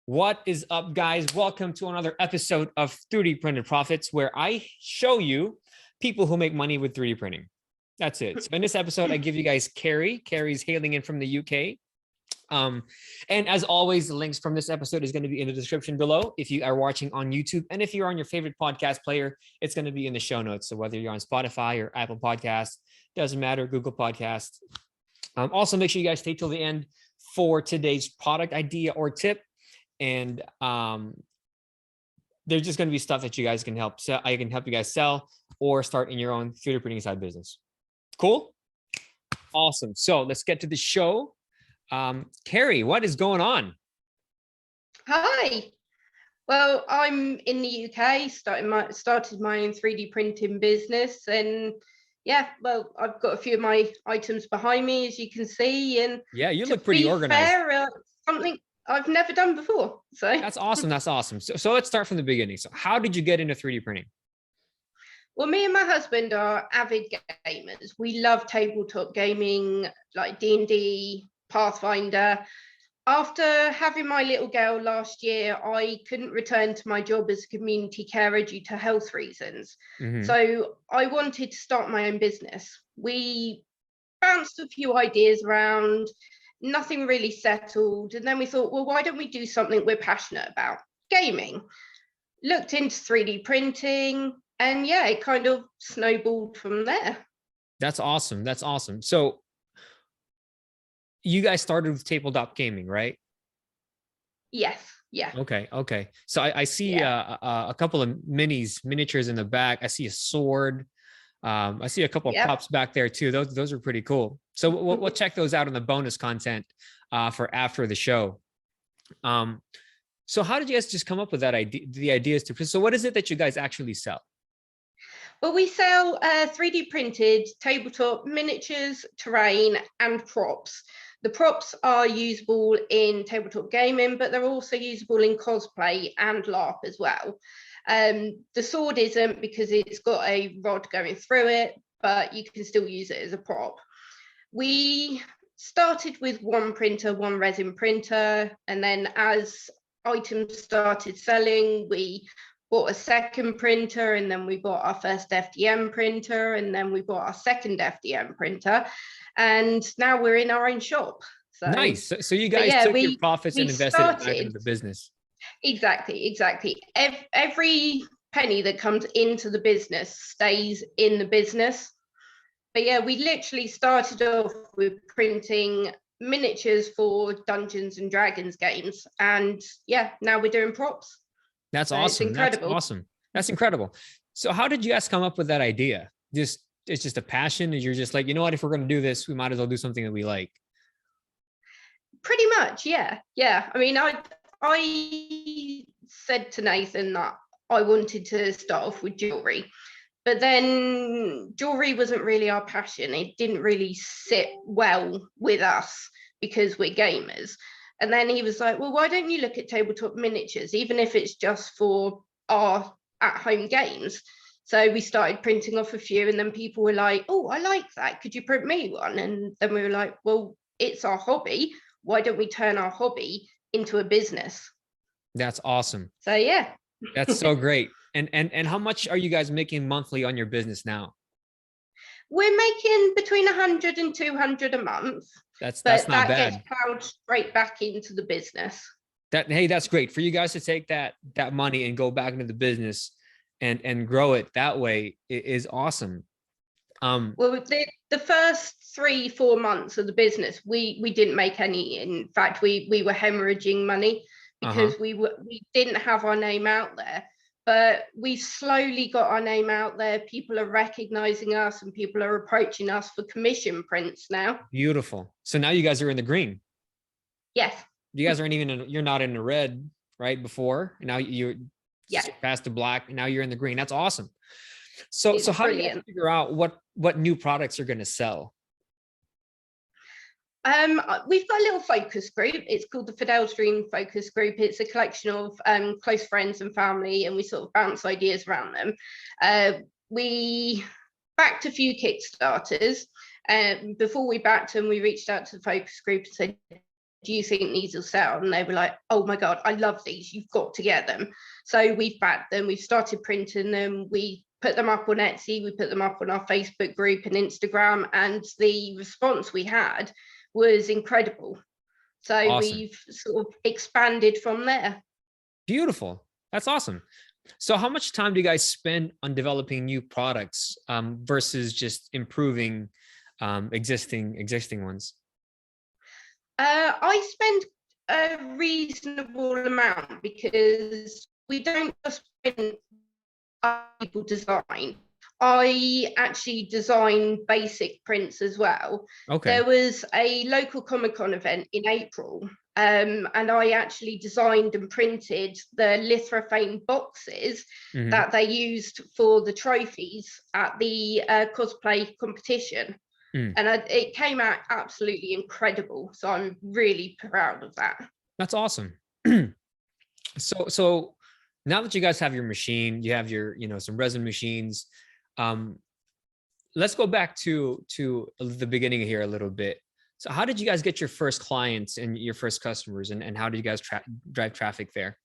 What is up, guys? Welcome to another episode of 3D Printed Profits, where I show you people who make money with 3D printing. That's it. So in this episode, I give you guys Kerrie. Kerrie's hailing in from the UK. And as always, the links from this episode is going to be in the description below if you are watching on YouTube. And if you're on your favorite podcast player, it's going to be in the show notes. So whether you're on Spotify or Apple Podcasts, doesn't matter, Google Podcasts. Also, make sure you guys stay till the end for today's product idea or tip. And there's just going to be stuff that you guys can help sell. I can help you guys sell or start in your own 3D printing side business. Cool. Awesome. So let's get to the show. Kerrie, what is going on? Hi. Well, I'm in the UK, started my own 3D printing business, and yeah, well, I've got a few of my items behind me, as you can see, and yeah, you look pretty organized. Fair, something I've never done before. So that's awesome. That's awesome. So let's start from the beginning. So how did you get into 3D printing? Well, me and my husband are avid gamers. We love tabletop gaming, like D&D, Pathfinder. After having my little girl last year, I couldn't return to my job as a community carer due to health reasons. So I wanted to start my own business. We bounced a few ideas around, nothing really settled. And then we thought, well, why don't we do something we're passionate about? Gaming. Looked into 3D printing, and yeah, it kind of snowballed from there. That's awesome. That's awesome. So you guys started with tabletop gaming, right? Yes. Yeah. Okay. So I see a couple of miniatures in the back. I see a sword. I see a couple of props back there too. Those are pretty cool. So we'll check those out in the bonus content for after the show. So how did you guys just come up with that idea? The ideas to, so what is it that you guys actually sell? Well, we sell 3D printed tabletop miniatures, terrain, and props. The props are usable in tabletop gaming, but they're also usable in cosplay and LARP as well. The sword isn't, because it's got a rod going through it, but you can still use it as a prop. We started with one printer, one resin printer, and then as items started selling, we bought a second printer, and then we bought our first FDM printer, and then we bought our second FDM printer, and now we're in our own shop. So nice. So you guys took your profits and invested it back into the business. Exactly. Every penny that comes into the business stays in the business. But yeah, we literally started off with printing miniatures for Dungeons and Dragons games, and yeah, now we're doing props. That's awesome. It's incredible. That's awesome. That's incredible. So how did you guys come up with that idea? It's just a passion, and you're just like, you know what, if we're going to do this, we might as well do something that we like. Pretty much, yeah. I mean, I said to Nathan that I wanted to start off with jewelry, but then jewelry wasn't really our passion. It didn't really sit well with us because we're gamers. And then he was like, well, why don't you look at tabletop miniatures, even if it's just for our at-home games? So we started printing off a few, and then people were like, oh, I like that. Could you print me one? And then we were like, well, it's our hobby. Why don't we turn our hobby into a business? That's awesome. So yeah. That's so great. And how much are you guys making monthly on your business now? We're making between 100 and 200 a month. That's not bad. That gets plowed straight back into the business. Hey, that's great for you guys to take that money and go back into the business and grow it that way. It is awesome. Well, the first 3-4 months of the business, we didn't make any. In fact, we were hemorrhaging money because we didn't have our name out there. But we slowly got our name out there. People are recognizing us, and people are approaching us for commission prints now. Beautiful. So now you guys are in the green. Yes. You guys aren't even you're not in the red, right? Before, now you're past the black. Now you're in the green. That's awesome. So how do you figure out what new products are going to sell? We've got a little focus group. It's called the Fidel's Dream Focus Group. It's a collection of close friends and family, and we sort of bounce ideas around them. We backed a few Kickstarters. Before we backed them, we reached out to the focus group and said, do you think these will sell? And they were like, oh my God, I love these. You've got to get them. So we've backed them. We've started printing them. We put them up on Etsy. We put them up on our Facebook group and Instagram. And the response we had was incredible. So Awesome. we've sort of expanded from there. Beautiful. That's awesome. So how much time do you guys spend on developing new products versus just improving existing ones? I spend a reasonable amount because we don't just print people design. I actually design basic prints as well. Okay. There was a local Comic-Con event in April, and I actually designed and printed the lithophane boxes that they used for the trophies at the cosplay competition. And it came out absolutely incredible. So I'm really proud of that. That's awesome. So now that you guys have your machine, you have your, some resin machines. Let's go back to the beginning here a little bit. So how did you guys get your first clients and your first customers, and how did you guys drive traffic there?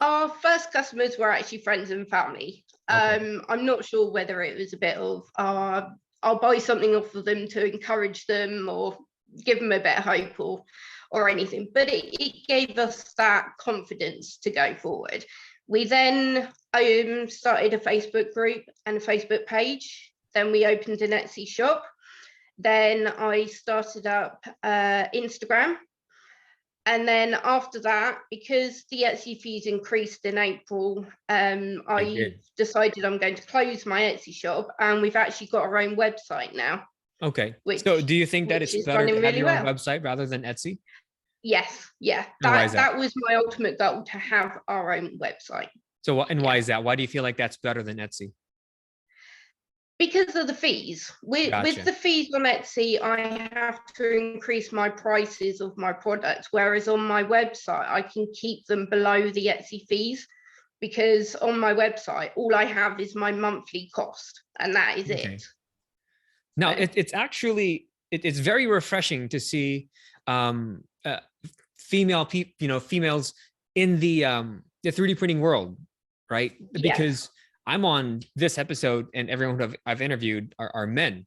Our first customers were actually friends and family. Okay. I'm not sure whether it was a bit of, I'll buy something off of them to encourage them or give them a bit of hope or anything, but it gave us that confidence to go forward. We then started a Facebook group and a Facebook page. Then we opened an Etsy shop. Then I started up Instagram. And then after that, because the Etsy fees increased in April, I decided I'm going to close my Etsy shop, and we've actually got our own website now. Okay. So do you think that it's better to have your own website rather than Etsy? Yes. Yeah. That was my ultimate goal, to have our own website. So, why is that? Why do you feel like that's better than Etsy? Because of the fees. With the fees on Etsy, I have to increase my prices of my products, whereas on my website, I can keep them below the Etsy fees, because on my website, all I have is my monthly cost, and that is it. Now, it's actually, it's very refreshing to see females in the 3D printing world, right? Because I'm on this episode, and everyone who I've interviewed are men.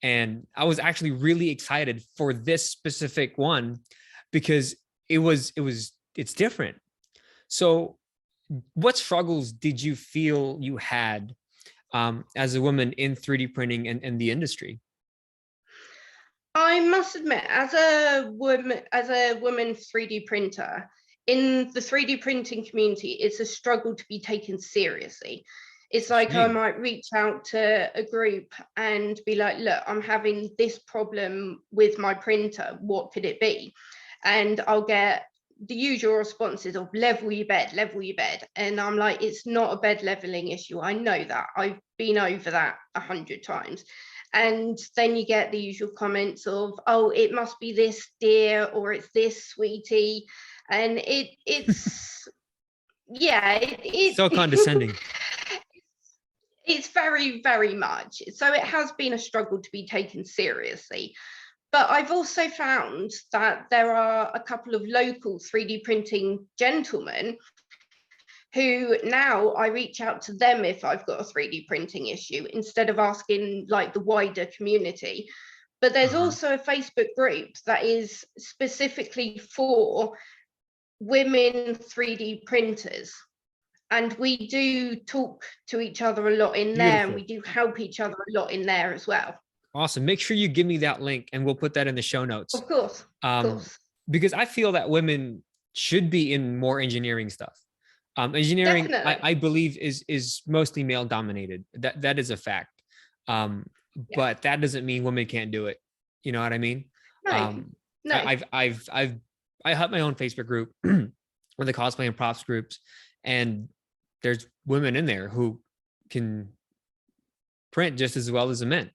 And I was actually really excited for this specific one because it's different. So what struggles did you feel you had as a woman in 3D printing and the industry? I must admit, as a woman 3D printer, in the 3D printing community, it's a struggle to be taken seriously. It's like I might reach out to a group and be like, look, I'm having this problem with my printer. What could it be? And I'll get the usual responses of level your bed. And I'm like, it's not a bed leveling issue. I know that. I've been over that 100 times. And then you get the usual comments of, oh, it must be this, dear, or it's this, sweetie. And it's, it's so condescending. It's very, very much. So it has been a struggle to be taken seriously. But I've also found that there are a couple of local 3D printing gentlemen who now I reach out to them if I've got a 3D printing issue, instead of asking like the wider community. But there's also a Facebook group that is specifically for women 3D printers. And we do talk to each other a lot in there, and we do help each other a lot in there as well. Awesome. Make sure you give me that link, and we'll put that in the show notes. Of course. Because I feel that women should be in more engineering stuff. Engineering, I believe, is mostly male dominated. That is a fact. But that doesn't mean women can't do it. You know what I mean? No. I have my own Facebook group with the cosplay and props groups, and there's women in there who can print just as well as the men.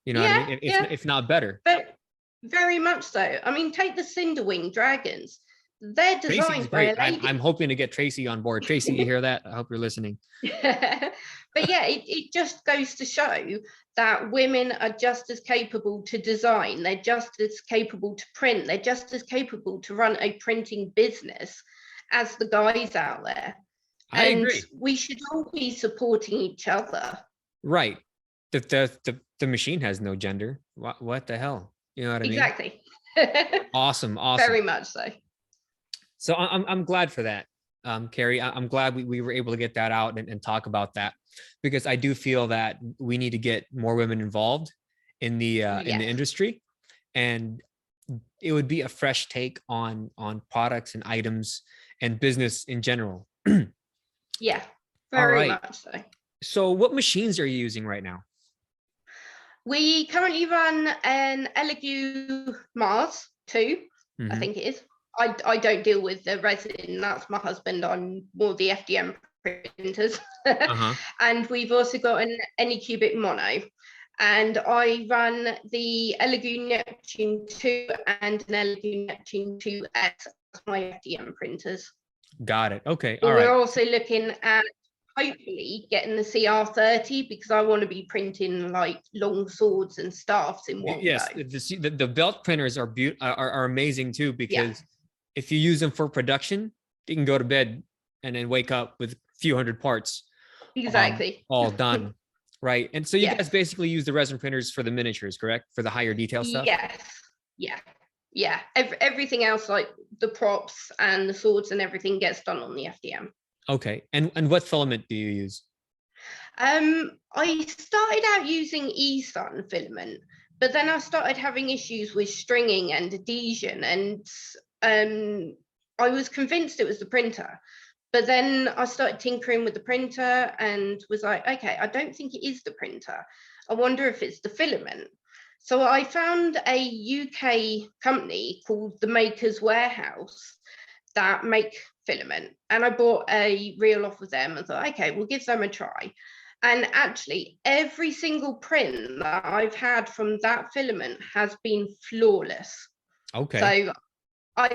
You know what I mean? If not better. But very much so. I mean, take the Cinderwing dragons. They're Tracy's designed by great. a lady. I'm hoping to get Tracy on board. Tracy, you hear that? I hope you're listening. But yeah, it just goes to show that women are just as capable to design, they're just as capable to print, they're just as capable to run a printing business as the guys out there. I agree. We should all be supporting each other. Right. The machine has no gender. What the hell? You know what I mean? Exactly. Awesome. Very much so. So I'm glad for that, Kerrie. I'm glad we were able to get that out and talk about that, because I do feel that we need to get more women involved in the industry, and it would be a fresh take on products and items and business in general. Yeah, very much so. So what machines are you using right now? We currently run an Elegoo Mars 2, I think it is. I don't deal with the resin, that's my husband, on more the FDM printers. And we've also got an Anycubic Mono. And I run the Elegoo Neptune 2 and an Elegoo Neptune 2S as my FDM printers. Got it. Okay. But we're also looking at hopefully getting the CR30, because I want to be printing like long swords and staffs in one yes go. The belt printers are amazing too, because if you use them for production, you can go to bed and then wake up with a few hundred parts all done. Right. And so you guys basically use the resin printers for the miniatures, correct? For the higher detail stuff? Yeah. Everything else, like the props and the swords and everything, gets done on the FDM. Okay. And what filament do you use? I started out using eSun filament, but then I started having issues with stringing and adhesion, and I was convinced it was the printer. But then I started tinkering with the printer and was like, okay, I don't think it is the printer. I wonder if it's the filament. So I found a UK company called the Maker's Warehouse that make filament. And I bought a reel off of them and thought, okay, we'll give them a try. And actually, every single print that I've had from that filament has been flawless. Okay. So I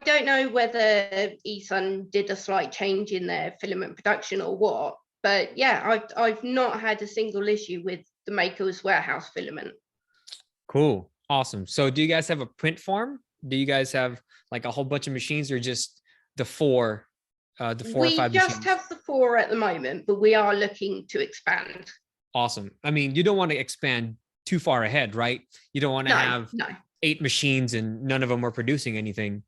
don't know whether eSun did a slight change in their filament production or what, but yeah, I've not had a single issue with the Maker's Warehouse filament. Cool. Awesome. So do you guys have a print farm? Do you guys have like a whole bunch of machines, or just the four or five machines? We just have the 4 at the moment, but we are looking to expand. Awesome. I mean, you don't want to expand too far ahead, right? You don't want to have 8 machines and none of them are producing anything.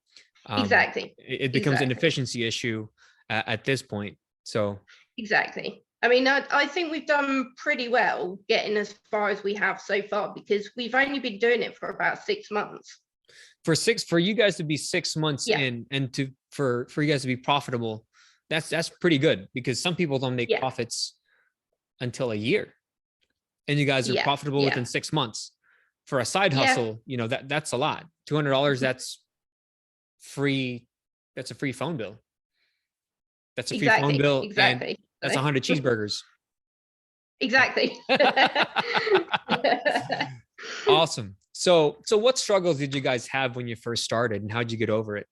Exactly. It becomes an efficiency issue at this point. So exactly. I mean, I think we've done pretty well getting as far as we have so far, because we've only been doing it for about 6 months. For you guys to be 6 months in, and for you guys to be profitable, that's pretty good, because some people don't make profits until a year, and you guys are profitable within 6 months. For a side hustle, you know, that's a lot. $200, that's free. That's a free phone bill. That's a free phone bill. And that's 100 cheeseburgers. Exactly. Awesome. So what struggles did you guys have when you first started, and how'd you get over it?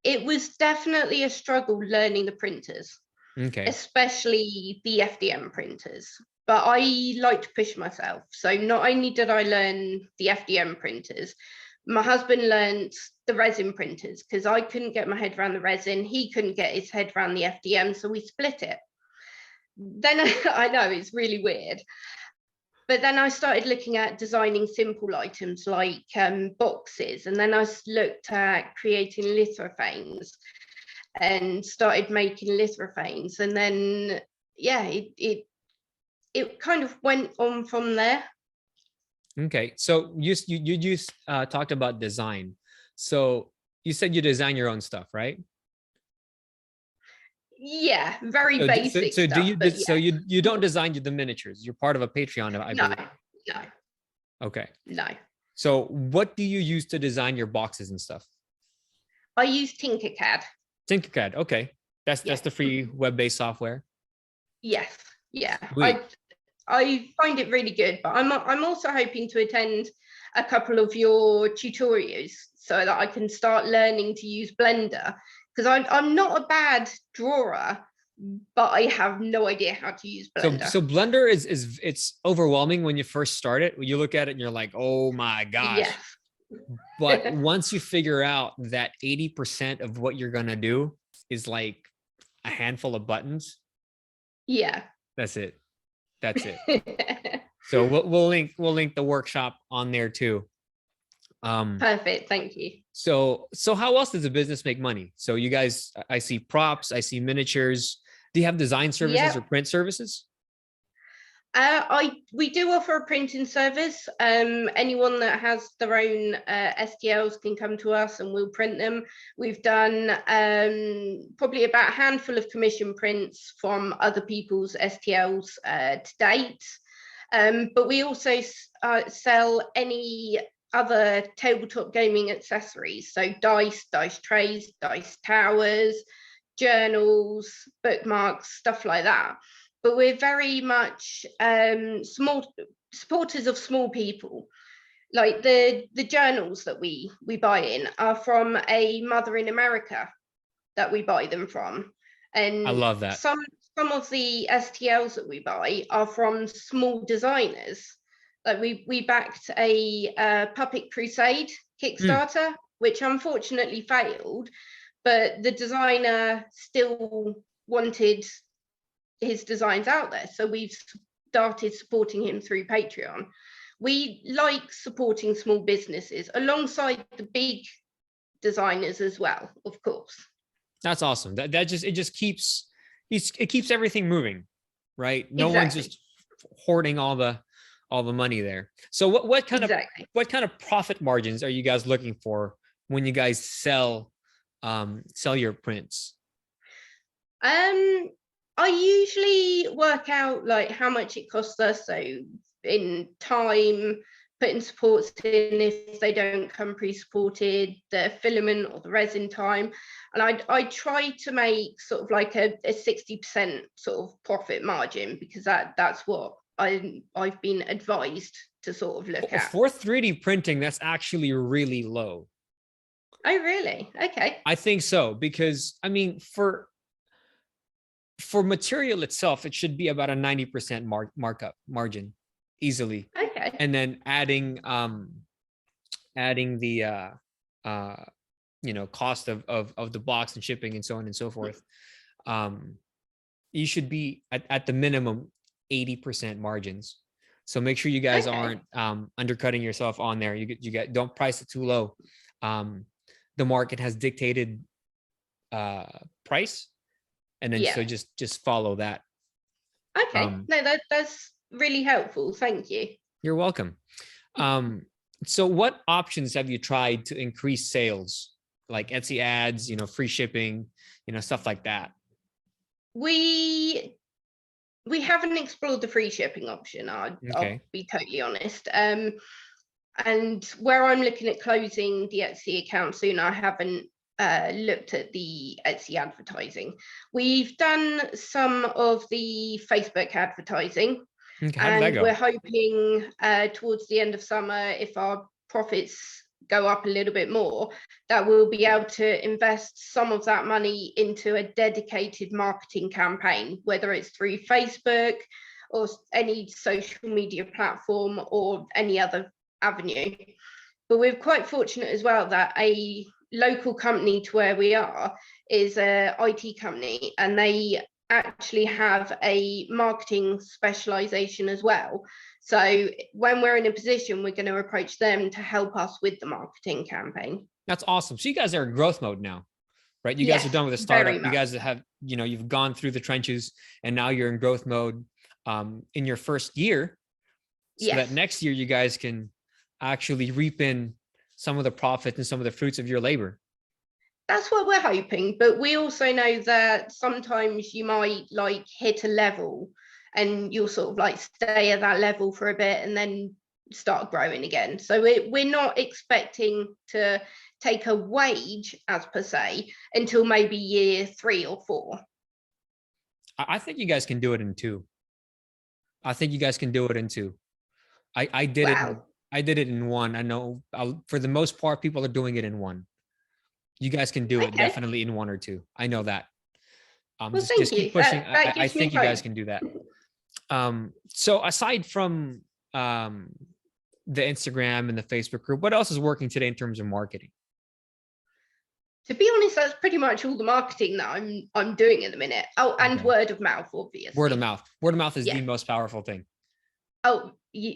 It was definitely a struggle learning the printers, especially the FDM printers. But I like to push myself. So not only did I learn the FDM printers, my husband learned the resin printers, because I couldn't get my head around the resin. He couldn't get his head around the FDM, so we split it. Then I know it's really weird. But then I started looking at designing simple items like boxes. And then I looked at creating lithophanes and started making lithophanes. And then, it kind of went on from there. Okay. So you just talked about design. So you said you design your own stuff, right? Yeah, very basic stuff. So you don't design the miniatures. You're part of a Patreon, I believe. No. Okay. No. So what do you use to design your boxes and stuff? I use Tinkercad. Tinkercad. Okay. That's the free web-based software. Yes. Yeah. I find it really good, but I'm also hoping to attend a couple of your tutorials so that I can start learning to use Blender, because I'm not a bad drawer, but I have no idea how to use Blender. So Blender is it's overwhelming when you first start it. When you look at it and you're like, oh my gosh. Yes. But once you figure out that 80% of what you're gonna do is like a handful of buttons, yeah, that's it. That's it. So we'll link the workshop on there too. Perfect, thank you. So how else does a business make money? So you guys, I see props, I see miniatures. Do you have design services or print services? We do offer a printing service. Anyone that has their own STLs can come to us and we'll print them. We've done probably about a handful of commission prints from other people's STLs to date. But we also sell any other tabletop gaming accessories. So dice trays, dice towers, journals, bookmarks, stuff like that. But we're very much small supporters of small people. Like the journals that we buy in are from a mother in America that we buy them from. And I love that. Some of the STLs that we buy are from small designers. Like we backed a Puppet Crusade Kickstarter, which unfortunately failed, but the designer still wanted his designs out there. So we've started supporting him through Patreon. We like supporting small businesses alongside the big designers as well, of course. That's awesome. That just keeps everything moving, right? No one's just hoarding all the money there. So what kind of profit margins are you guys looking for when you guys sell your prints? I usually work out like how much it costs us. So in time, putting supports in if they don't come pre-supported, the filament or the resin time. And I try to make sort of like a 60% sort of profit margin, because that's what I've been advised to sort of look at. For 3D printing, that's actually really low. Oh, really? Okay. I think so, because I mean, for material itself, it should be about a 90% markup margin easily. Okay. And then adding the cost of the box and shipping and so on and so forth. You should be at the minimum 80% margins. So make sure you guys aren't undercutting yourself on there. Don't price it too low. The market has dictated price. And then so just follow that. Okay. No, that's really helpful. Thank you. You're welcome. So what options have you tried to increase sales? Like Etsy ads, free shipping, stuff like that. We haven't explored the free shipping option. I'll be totally honest. And where I'm looking at closing the Etsy account soon, I haven't looked at the Etsy advertising. We've done some of the Facebook advertising, and we're hoping towards the end of summer, if our profits go up a little bit more, that we'll be able to invest some of that money into a dedicated marketing campaign, whether it's through Facebook or any social media platform or any other avenue. But we're quite fortunate as well that a local company to where we are is a IT company, and they actually have a marketing specialization as well. So when we're in a position, we're going to approach them to help us with the marketing campaign. That's awesome. So you guys are in growth mode now, right? You guys are done with the startup. You guys have, you've gone through the trenches, and now you're in growth mode in your first year. So that next year you guys can actually reap in some of the profits and some of the fruits of your labor. That's what we're hoping, but we also know that sometimes you might like hit a level and you'll sort of like stay at that level for a bit and then start growing again. So we're not expecting to take a wage as per se until maybe year 3 or 4. I think you guys can do it in 2. I think you guys can do it in 2. I did it. I did it in one. I know for the most part, people are doing it in one. You guys can do it Okay. definitely in one or two. I know that. Well, Just thank keep you. pushing. That I gives me think you guys hope. can do that. So aside from um, the Instagram and the Facebook group, what else is working today in terms of marketing? To be honest, that's pretty much all the marketing that I'm doing at the minute. Oh, and Okay. word of mouth, Word of obviously. mouth. Word of mouth is Yeah. the most powerful thing. Oh,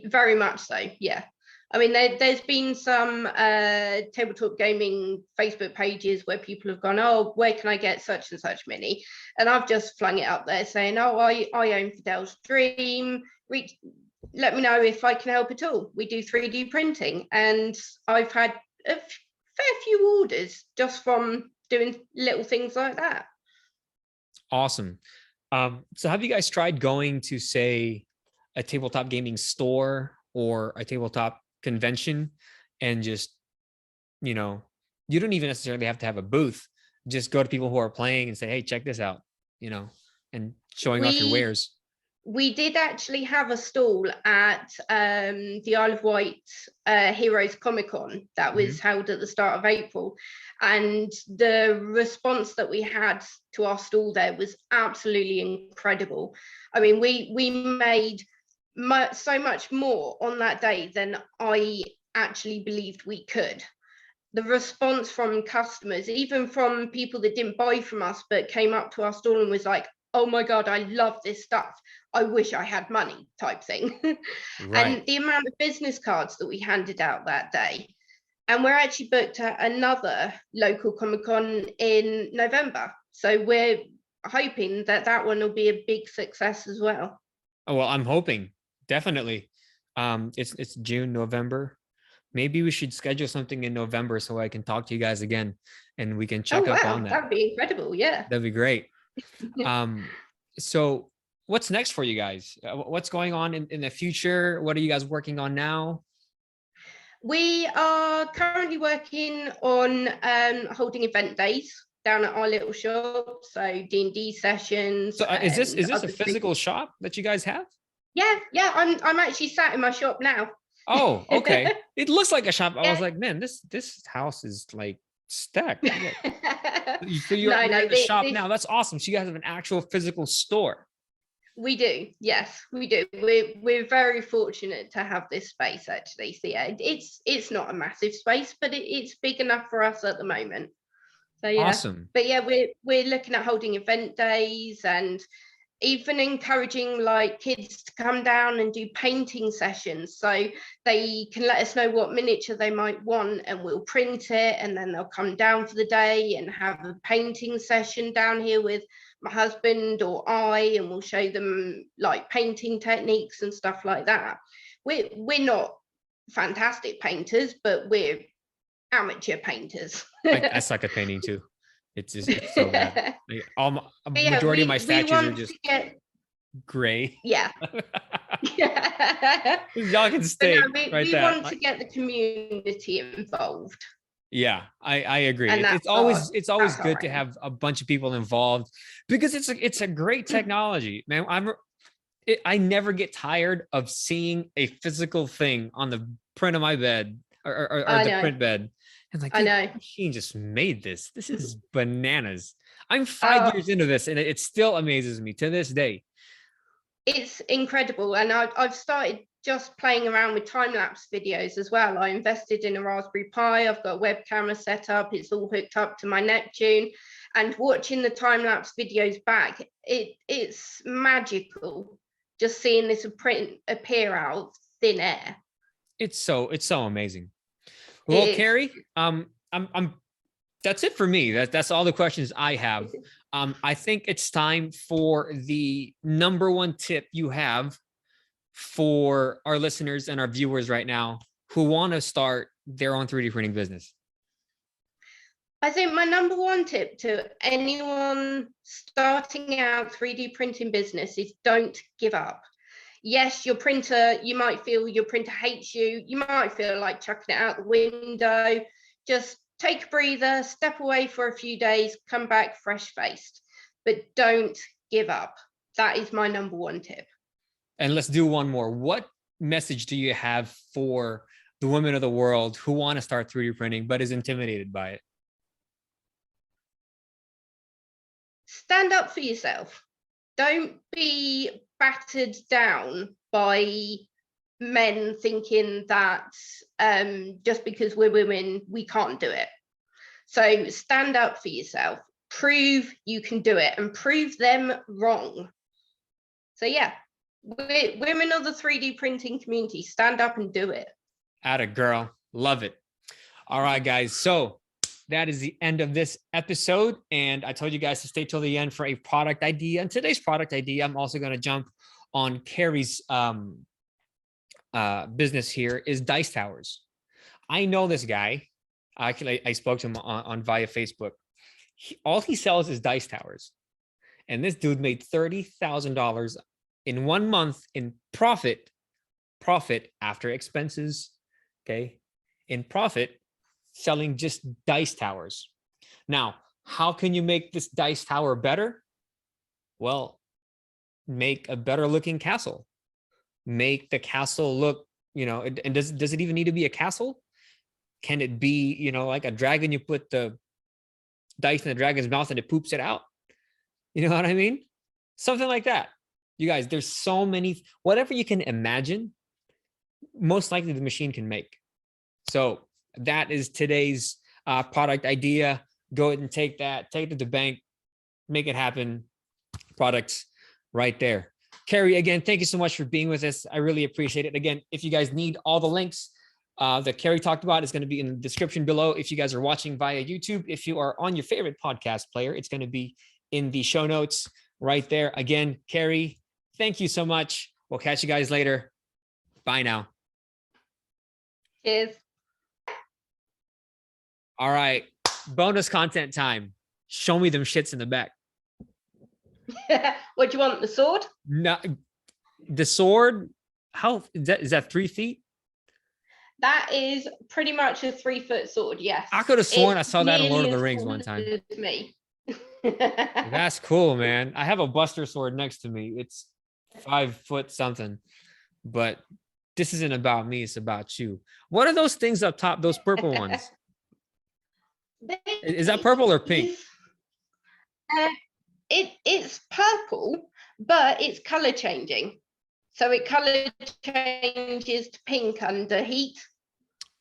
very much so. Yeah. I mean, there's been some tabletop gaming Facebook pages where people have gone, oh, where can I get such and such mini? And I've just flung it up there saying, oh, I own Fidel's Dream. Let me know if I can help at all. We do 3D printing. And I've had a fair few orders just from doing little things like that. Awesome. So have you guys tried going to, say, a tabletop gaming store or a tabletop convention and just, you know, you don't even necessarily have to have a booth. Just go to people who are playing and say, hey, check this out, and showing off your We wares. we did actually have a stall at the Isle of Wight Heroes Comic Con that was held at the start of April. And the response that we had to our stall there was absolutely incredible. I mean, we made so much more on that day than I actually believed we could. The response from customers, even from people that didn't buy from us but came up to our stall and was like, oh my God, I love this stuff. I wish I had money type thing. Right. And the amount of business cards that we handed out that day. And we're actually booked at another local Comic Con in November. So we're hoping that that one will be a big success as well. Oh, well, I'm hoping definitely. It's June, November. Maybe we should schedule something in November so I can talk to you guys again and we can Oh, check up on wow. that. That'd be incredible. Yeah. That'd be great. Um, so what's next for you guys? What's going on in the future? What are you guys working on now? We are currently working on holding event days down at our little shop, so D&D sessions So is and this a other physical things. shop that you guys have? Yeah, I'm actually sat in my shop now. Oh, okay. It looks like a shop. I was Yeah. like, man, this house is like stacked. So No, you're no, in the shop this now. That's awesome. So you guys have an actual physical store. we do. Yes, we do. We're very fortunate to have this space actually. So yeah, it's not a massive space, but it's big enough for us at the moment. So yeah, Awesome. but yeah, we're looking at holding event days and even encouraging like kids to come down and do painting sessions, so they can let us know what miniature they might want and we'll print it, and then they'll come down for the day and have a painting session down here with my husband or I, and we'll show them like painting techniques and stuff like that. We're not fantastic painters, but we're amateur painters. I suck at painting too. It's so bad. Like, a But yeah, majority of my we statues are want just to get gray. yeah. Yeah. Y'all can But no, stay right we there. want to get the community involved, Yeah, I agree. and It's always that's our good to aim. have a bunch of people involved because it's a great technology, man. I never get tired of seeing a physical thing on the print of my bed or I the know, print bed. And like, I dude, know. machine just made this. This is bananas. I'm 5 years Oh, into this and it still amazes me to this day. it's incredible, and I've started just playing around with time-lapse videos as well. I invested in a Raspberry Pi. I've got a web camera set up. It's all hooked up to my Neptune, and watching the time-lapse videos back, it's magical. Just seeing this print appear out thin air. It's so amazing. Well, It is. Kerrie, I'm that's it for me. That's all the questions I have. I think it's time for the number one tip you have for our listeners and our viewers right now who want to start their own 3D printing business. I think my number one tip to anyone starting out 3D printing business is don't give up. Yes, your printer, you might feel your printer hates you. You might feel like chucking it out the window. Just take a breather, step away for a few days, come back fresh faced, but don't give up. That is my number one tip. And let's do one more. What message do you have for the women of the world who want to start 3D printing but is intimidated by it? Stand up for yourself. Don't be battered down by men thinking that just because we're women, we can't do it. So stand up for yourself, prove you can do it, and prove them wrong. So yeah, women of the 3D printing community, stand up and do it. Atta girl, love it. All right, guys. So that is the end of this episode. And I told you guys to stay till the end for a product idea. And today's product idea, I'm also going to jump on Kerrie's business here, is dice towers. I know this guy. Actually, I spoke to him on via Facebook. All he sells is dice towers. And this dude made $30,000 in 1 month in profit after expenses. Okay. In profit, selling just dice towers. Now, how can you make this dice tower better? Well, make a better looking castle. Make the castle look, and does it even need to be a castle? Can it be, like a dragon? You put the dice in the dragon's mouth and it poops it out. You know what I mean? Something like that. You guys, there's so many, whatever you can imagine, most likely the machine can make. So that is today's product idea. Go ahead and take it to the bank, make it happen. Products right there. Kerrie, again, thank you so much for being with us. I really appreciate it. Again, if you guys need all the links that Kerrie talked about, it's going to be in the description below. If you guys are watching via YouTube, if you are on your favorite podcast player, it's going to be in the show notes right there. Again, Kerrie, thank you so much. We'll catch you guys later. Bye now. Cheers. All right. Bonus content time. Show me them shits in the back. What do you want? The sword? No, the sword. How is that 3 feet? That is pretty much a 3-foot sword. Yes. I could have sworn I saw that in Lord of the nearly as Rings tall one time. as me. That's cool, man. I have a Buster sword next to me. It's 5 foot something, but this isn't about me. It's about you. What are those things up top? Those purple ones? Is that purple or pink? It's purple, but it's color changing. So it color changes to pink under heat.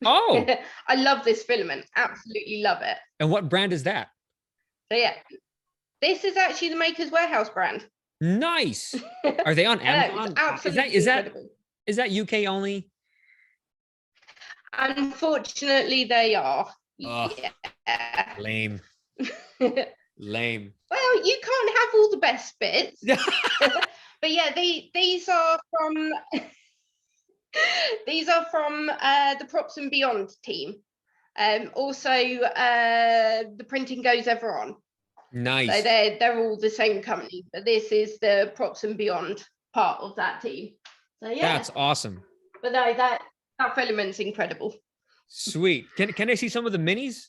Oh, I love this filament. Absolutely love it. And what brand is that? So yeah, this is actually the Maker's Warehouse brand. Nice. Are they on Amazon? Is that UK only? Unfortunately, they are. Oh, yeah. Lame. Lame. Well, you can't have all the best bits. But yeah, these are from the Props and Beyond team. Also, the Printing Goes Ever On. Nice. So they're all the same company, but this is the Props and Beyond part of that team. So yeah, that's awesome. But no, that filament's incredible. Sweet. Can I see some of the minis?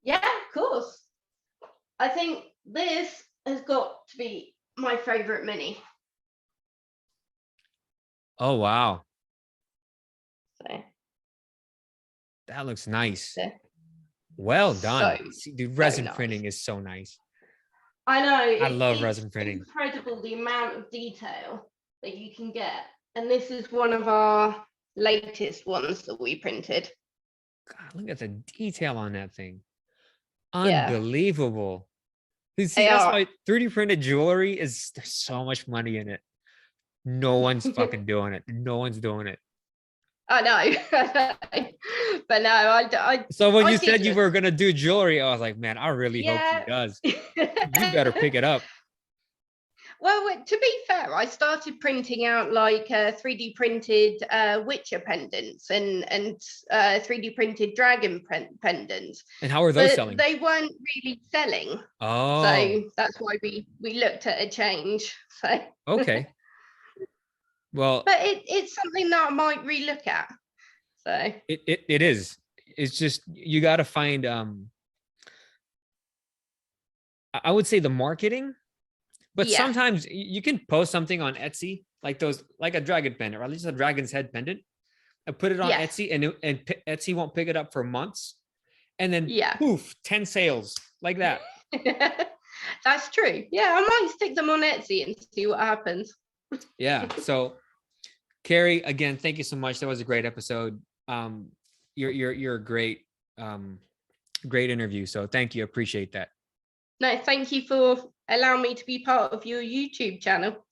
Yeah, of course. I think this has got to be my favorite mini. Oh wow. So that looks nice. Yeah. Well done. Dude, resin nice. printing is so nice. I know. I love resin printing. It's incredible the amount of detail that you can get. And this is one of our latest ones that we printed. God, look at the detail on that thing. Yeah. Unbelievable. You see, that's why 3D printed jewelry there's so much money in it. No one's fucking doing it. No one's doing it. I know. But no, I so when you said you were gonna do jewelry, I was like, man, I really hope he does. You better pick it up. Well, to be fair, I started printing out like 3D printed Witcher pendants and 3D printed dragon pendants. And how are those selling? They weren't really selling. Oh. So that's why we looked at a change. So okay. Well, but it's something that I might relook at. So it is. It's just you got to find I would say the marketing. But sometimes you can post something on Etsy, like a dragon pendant, or at least a dragon's head pendant. I put it on Yes. Etsy, and Etsy won't pick it up for months, and then Yeah. poof, 10 sales like that. That's true. Yeah, I might stick them on Etsy and see what happens. Yeah. So, Kerrie, again, thank you so much. That was a great episode. You're a great interview. So thank you. Appreciate that. No, thank you for allowing me to be part of your YouTube channel.